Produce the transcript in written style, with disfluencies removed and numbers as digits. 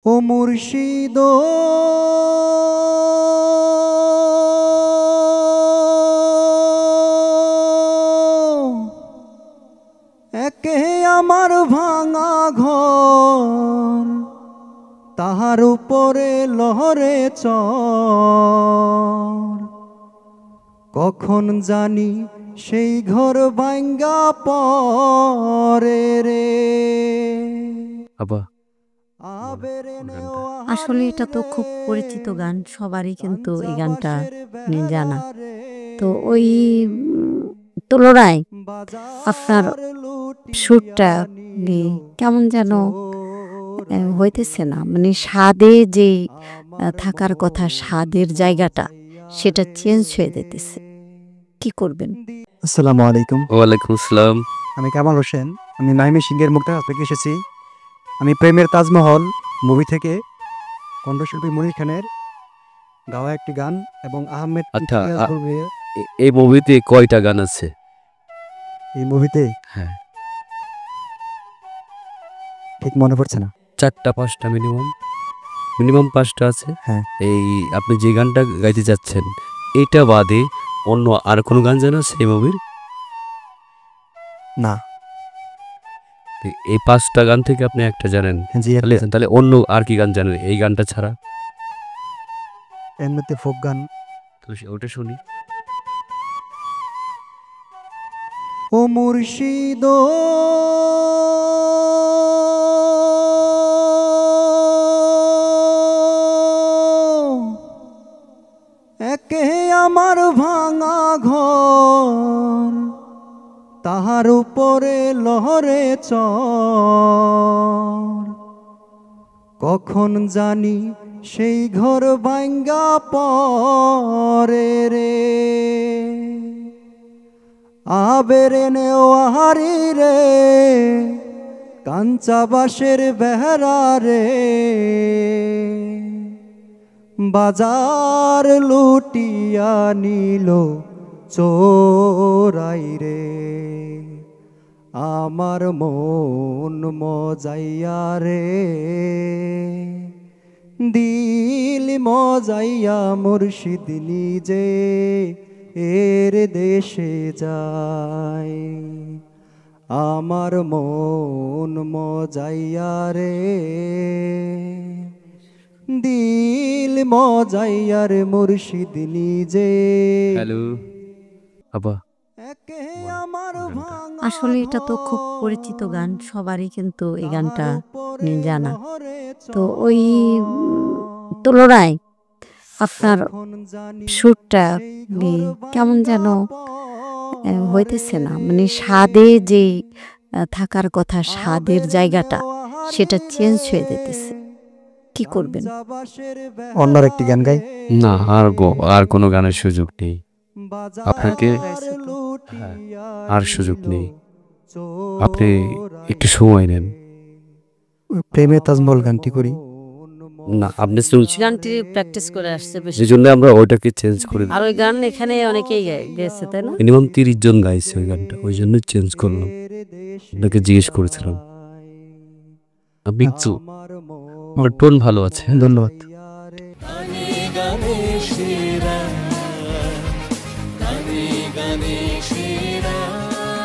ও মুর্শিদ একে আমার ভাঙা ঘর, তাহার উপরে লহরে চর। কখন জানি সেই ঘর ভাঙ্গা পরে রে। আসলে এটা তো খুব পরিচিত গান, সবারই কিন্তু এই গানটা জানা। তো ওই তুলনায় আপনার সুরটা কেমন যেন হইতেছে না, মানে স্বাদে যে থাকার কথা, স্বাদের জায়গাটা সেটা চেঞ্জ হয়ে যেতেছে। কি করবেন? আসসালামু আলাইকুম। ওয়ালাইকুম আসসালাম। আমি কামাল হোসেন, আমি নাইমে সিংহের মুক্তাগাছ থেকে এসেছি। আমি প্রেমের তাজমহল মুভি থেকে কণ্ঠশিল্পী মনির খানের গাওয়া একটি গান এবং আহমেদ আচ্ছা, ইমতিয়াজ এই মুভিতে কয়টা গান আছে? এই মুভিতে হ্যাঁ, ঠিক মনে পড়ছে না। 4টা 5টা মিনিমাম 5টা আছে। হ্যাঁ, এই আপনি যে গানটা গাইতে যাচ্ছেন, এটা বাদে অন্য আর কোনো গান জানা আছে এই মুভির? না। এই 5টা গান থেকে আপনি একটা জানেন, জি, তাহলে অন্য আর কি গান জানেন এই গানটা ছাড়া? এমনিতে ফোক গান। তো ওটা শুনি। ও মুর্শিদ একে আমার ভাঙা ঘর, তাহার উপরে লহরে চর। কখন জানি সেই ঘর ভাঙ্গা পরে রে। আবেরে নেওয়ারি রে কাঞ্চা বাঁশের বেহরা রে। বাজার লুটিয়া নিল চোরাই রে। আমার মন মজাইয়া রে, দিল মজাইয়া মুর্শিদ নিজে এর দেশে যায়। আমার মন মজাইয়া রে, দিল মজাইয়া রে মুর্শিদ নিজে। হ্যালো আবা। আসলে এটা তো খুব পরিচিত গান, সবারই কিন্তু এই গানটা জানা। তো ওই তুলনায় আপনার সুরটা কেমন যেন হইতেছে না, মানে স্বাদে যে থাকার কথা, স্বাদের জায়গাটা সেটা চেঞ্জ হয়ে যেতেছে। কি করবেন? অন্য একটি গান গাই। না, আর কোনো গানের সুযোগ নেই আপনাকে। আর সুযোগ নেই, আপনি একটু সময় নেন। প্রেমের তাজমহল গানটি করি। না, আপনি গানটি প্র্যাকটিস করে আসছে বেশি, এই জন্য আমরা ওইটাকে চেঞ্জ করে আর ওই গান এখানে অনেকেই গেয়েছে, তাই না? মিনিমাম 30 জন গাইছে ওই গানটা, ওই জন্য চেঞ্জ করলাম। আপনাকে জিজ্ঞেস করেছিলাম। বিচ্ছু, আমার টোন ভালো আছে। ধন্যবাদ।